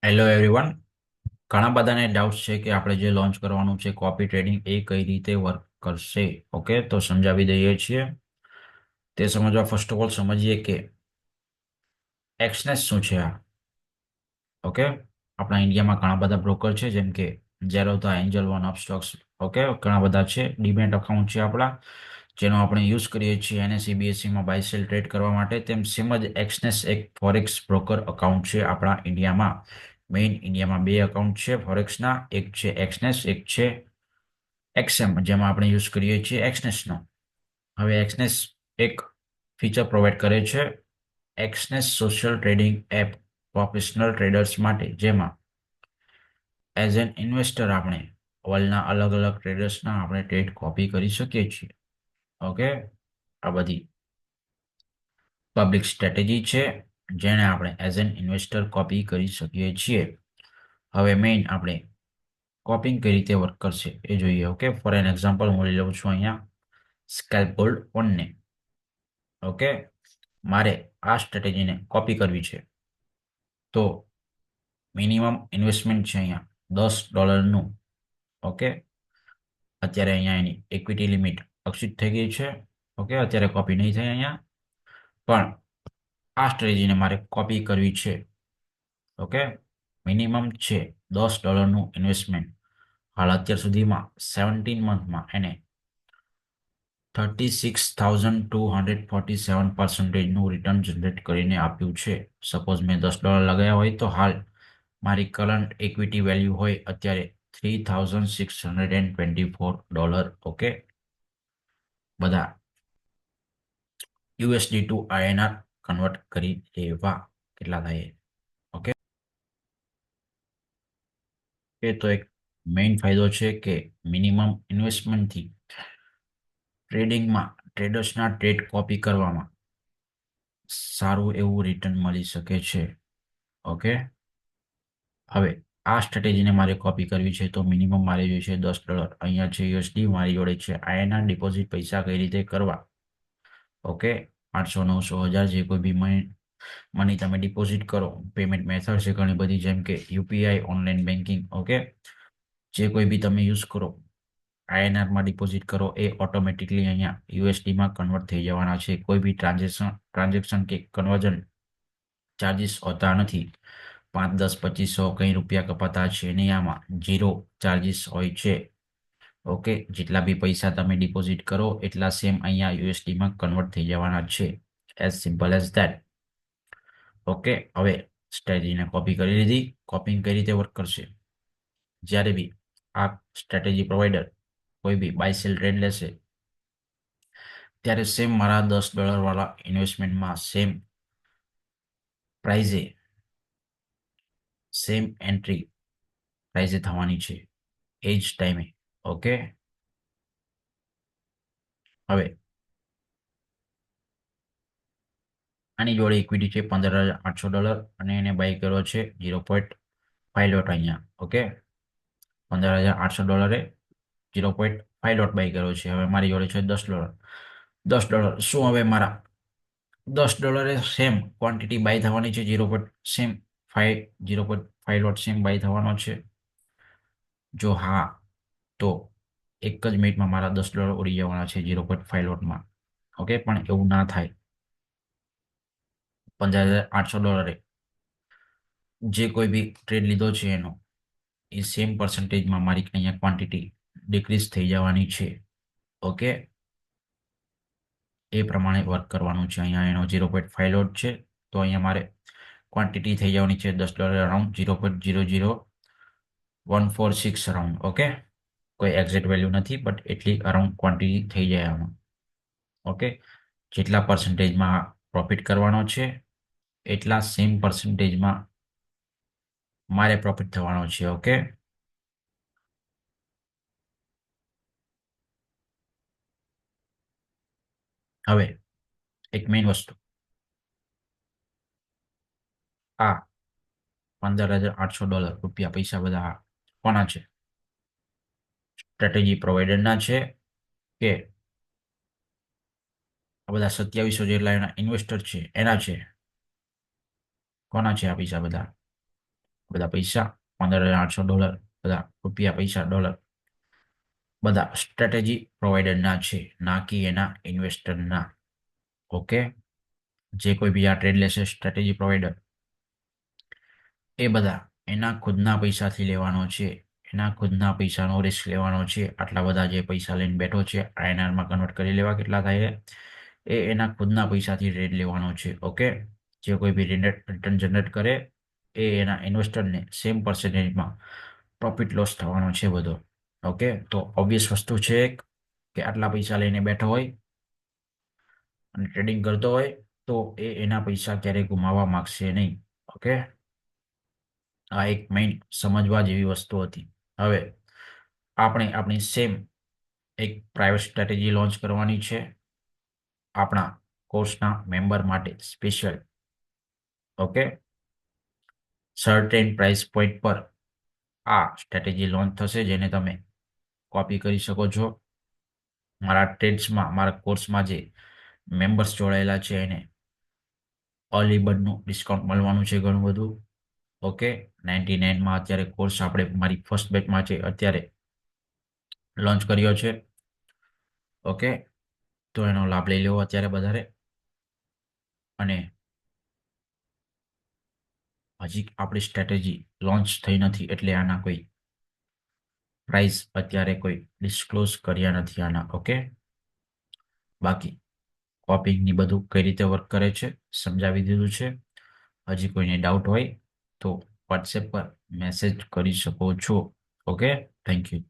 Hello everyone. ઘણા બધાને doubt છે કે આપણે જે લોન્ચ કરવાનું છે કોપી ટ્રેડિંગ એ કઈ રીતે વર્ક કરશે. ઓકે, તો સમજાવી દઈએ છીએ. તે સમજવા ફર્સ્ટ ઓફ ઓલ સમજીએ કે એક્સનેસ શું છે આ. ઓકે, આપણા ઇન્ડિયામાં ઘણા બધા બ્રોકર છે, જેમ કે ઝેરોધા, એન્જલ વન, અપસ્ટોક્સ. ઓકે, ઘણા બધા છે. ડીમેટ અકાઉન્ટ છે આપણા, જેનો આપણે યુઝ કરીએ છીએ એનએસઈ બીએસસીમાં બાય સેલ ટ્રેડ કરવા માટે. તેમ સેમ જ એક્સનેસ એક ફોરેક્સ બ્રોકર અકાઉન્ટ છે આપણા ઇન્ડિયામાં. મેઇન ઇન્ડિયામાં બે અકાઉન્ટ છે ફોરેક્સના, એક છે એક્સનેસ, એક છે એક્સએમ, જેમાં આપણે યુઝ કરીએ છીએ એક્સનેસનો. હવે એક્સનેસ એક ફીચર પ્રોવાઈડ કરે છે, Exness social trading app professional traders માટે, જેમાં એઝ એન ઇન્વેસ્ટર આપણે વર્લ્ડના અલગ અલગ ટ્રેડર્સના આપણે ટ્રેડ કોપી કરી શકીએ છીએ. ઓકે, આ બધી પબ્લિક સ્ટ્રેટેજી છે, જેને આપણે એઝ એન ઇન્વેસ્ટર કોપી કરી શકીએ છીએ. હવે મેઇન આપણે કોપિંગ કઈ રીતે વર્ક કરશે એ જોઈએ. ઓકે, ફોર એન એક્ઝામ્પલ હું લઈ લઉં છું અહીંયા સ્કેલ્પ ગોલ્ડ 1 ને. ઓકે, મારે આ સ્ટ્રેટેજીને કોપી કરવી છે, તો મિનિમમ ઇન્વેસ્ટમેન્ટ છે અહીંયા $10નું. ઓકે, અત્યારે અહીંયા એની ઇક્વિટી લિમિટ એક્સિડ થઈ ગઈ છે. ઓકે, અત્યારે કોપી નહીં થાય અહીંયા, પણ આ સ્ટ્રેટેજીને મારે કોપી કરવી છે. ઓકે, મિનિમમ છે $10નું ઇન્વેસ્ટમેન્ટ. હાલ અત્યાર સુધીમાં 17 મંથમાં એને 36,247% રિટર્ન જનરેટ કરીને આપ્યું છે. સપોઝ મેં $10 લગાવ્યા હોય તો હાલ મારી કરંટ ઇક્વિટી વેલ્યુ હોય અત્યારે $3,624. ઓકે, બધા યુએસડી ટુ આઈએનઆર કન્વર્ટ કરી લેવા કેટલા થાય. ઓકે, એ તો એક મેઇન ફાયદો છે કે મિનિમમ ઇન્વેસ્ટમેન્ટથી ટ્રેડિંગમાં ટ્રેડર્સના ટ્રેડ કોપી કરવામાં સારું એવું રિટર્ન મળી શકે છે. ઓકે, હવે આ સ્ટ્રેટેજીને મારે કોપી કરવી છે, તો મિનિમમ મારે જોઈશે $10. અહીંયા છે યુએસડી, મારી જોડે છે આઈએનઆર. ડિપોઝિટ પૈસા કઈ રીતે કરવા? ઓકે, 800, 900, 1000 જે કોઈ બી મની તમે ડિપોઝિટ કરો. પેમેન્ટ મેથડ છે ઘણી બધી, જેમ કે યુપીઆઈ, ઓનલાઈન બેન્કિંગ. ઓકે, જે કોઈ બી તમે યુઝ કરો, આઈએનઆરમાં ડિપોઝિટ કરો, એ ઓટોમેટિકલી અહીંયા યુએસડીમાં કન્વર્ટ થઈ જવાના છે. કોઈ બી ટ્રાન્ઝેક્શન કે કન્વર્ઝન ચાર્જીસ હોતા નથી. 5, 10, 2500 કંઈ રૂપિયા કપાતા છે નહીં, આમાં ઝીરો ચાર્જીસ હોય છે. ઓકે, જેટલા બી પૈસા તમે ડિપોઝિટ કરો એટલા સેમ અહીંયા યુએસડીમાં કન્વર્ટ થઈ જવાના છે. As simple as that. Okay, હવે સ્ટ્રેટેજીને કોપી કરી લીધી. કોપિંગ કઈ રીતે વર્ક કરશે? જ્યારે બી આ સ્ટ્રેટેજી પ્રોવાઈડર કોઈ બી બાય સેલ ટ્રેડ લેશે, ત્યારે સેમ મારા $10 વાળા ઇન્વેસ્ટમેન્ટમાં સેમ પ્રાઇઝે, સેમ એન્ટ્રી પ્રાઇઝે થવાની છે એ જ ટાઈમે. ઓકે, હવે આની જોડે ઇક્વિટી છે $15,800 અને એને બાય કર્યો છે 0.5 લોટ અહીંયા. ઓકે, $15,800 0.5 લોટ બાય કર્યો છે. હવે મારી જોડે છે $10. $10 શું હવે મારા $10 સેમ ક્વોન્ટિટી બાય થવાની છે? 0.5 લોટ સેમ બાય થવાનો છે? જો હા, તો એક જ મિનિટમાં મારા $10 ઉડી જવાના છે 0.5 લોટમાં. ઓકે, પણ એવું ના થાય. $15,800 જે કોઈ બી ટ્રેડ લીધો છે એનો એ સેમ પર્સન્ટેજમાં મારી અહીંયા ક્વોન્ટિટી ડિક્રીઝ થઈ જવાની છે. ઓકે, એ પ્રમાણે વર્ક કરવાનું છે. અહીંયા એનો 0.5 લોટ છે, તો અહીંયા મારે ક્વોન્ટિટી થઈ જવાની છે $10 અરાઉન્ડ 0.00146 અરાઉન્ડ. ઓકે, કોઈ એક્ઝેક્ટ વેલ્યુ નથી, બટ એટલી અરાઉન્ડ ક્વોન્ટિટી થઈ જાય આમાં. ઓકે, જેટલા પર્સન્ટેજમાં પ્રોફિટ કરવાનો છે એટલા સેમ પર્સન્ટેજમાં મારે પ્રોફિટ થવાનો છે. ઓકે, હવે એક મેઇન વસ્તુ, આ $15,800 પૈસા બધા કોના છે? સ્ટ્રેટેજી પ્રોવાઈડરના છે કે આ બધા 2700 જેટલા એના ઇન્વેસ્ટર છે એના છે? કોના છે આ પૈસા બધા? બધા પૈસા, $15,800 બધા રૂપિયા, પૈસા, ડોલર બધા સ્ટ્રેટેજી પ્રોવાઈડરના છે, ના કે એના ઇન્વેસ્ટરના. ઓકે, જે કોઈ બી આ ટ્રેડ લેશે સ્ટ્રેટેજી પ્રોવાઈડર, એ બધા એના ખુદના પૈસાથી લેવાનો છે, એના ખુદના પૈસાનો રિસ્ક લેવાનો છે. આટલા બધા જે પૈસા લઈને બેઠો છે, આઈએનઆરમાં કન્વર્ટ કરી લેવા કેટલા થાય એ એના ખુદના પૈસાથી ટ્રેડ લેવાનો છે. ઓકે, જે કોઈ બી રિટર્ન જનરેટ કરે એ એના ઇન્વેસ્ટરને સેમ પર્સન્ટેજમાં પ્રોફિટ લોસ થવાનો છે બધો. ઓકે, તો ઓબ્વિયસ વસ્તુ છે કે આટલા પૈસા લઈને બેઠો હોય અને ટ્રેડિંગ કરતો હોય તો એ એના પૈસા ક્યારેય ગુમાવવા માંગશે નહીં. ઓકે, આ એક મેઇન સમજવા જેવી વસ્તુ હતી. હવે આપણે આપણી સેમ એક પ્રાઇવેટ સ્ટ્રેટેજી લોન્ચ કરવાની છે આપણા કોર્સના મેમ્બર માટે special. Okay, certain price point પર આ સ્ટ્રેટેજી લોન્ચ થશે, જેને તમે કોપી કરી શકો છો. મારા ટ્રેડ્સમાં, મારા કોર્સમાં જે મેમ્બર્સ જોડાયેલા છે એને અર્લી બર્ડનું ડિસ્કાઉન્ટ મળવાનું છે ઘણું બધું. ઓકે, 99માં અત્યારે કોર્સ આપણે મારી ફર્સ્ટ બેચમાં છે અત્યારે લોન્ચ કર્યો છે. ઓકે, તો એનો લાભ લઈ લેવો અત્યારે વધારે. અને હજી આપણી સ્ટ્રેટેજી લોન્ચ થઈ નથી એટલે આના કોઈ પ્રાઇસ અત્યારે કોઈ ડિસ્ક્લોઝ કર્યા નથી આના. ઓકે, બાકી કોપિંગની બધું કઈ રીતે વર્ક કરે છે સમજાવી દીધું છે. હજી કોઈને ડાઉટ હોય તો વોટ્સએપ પર મેસેજ કરી શકો છો. Okay, thank you.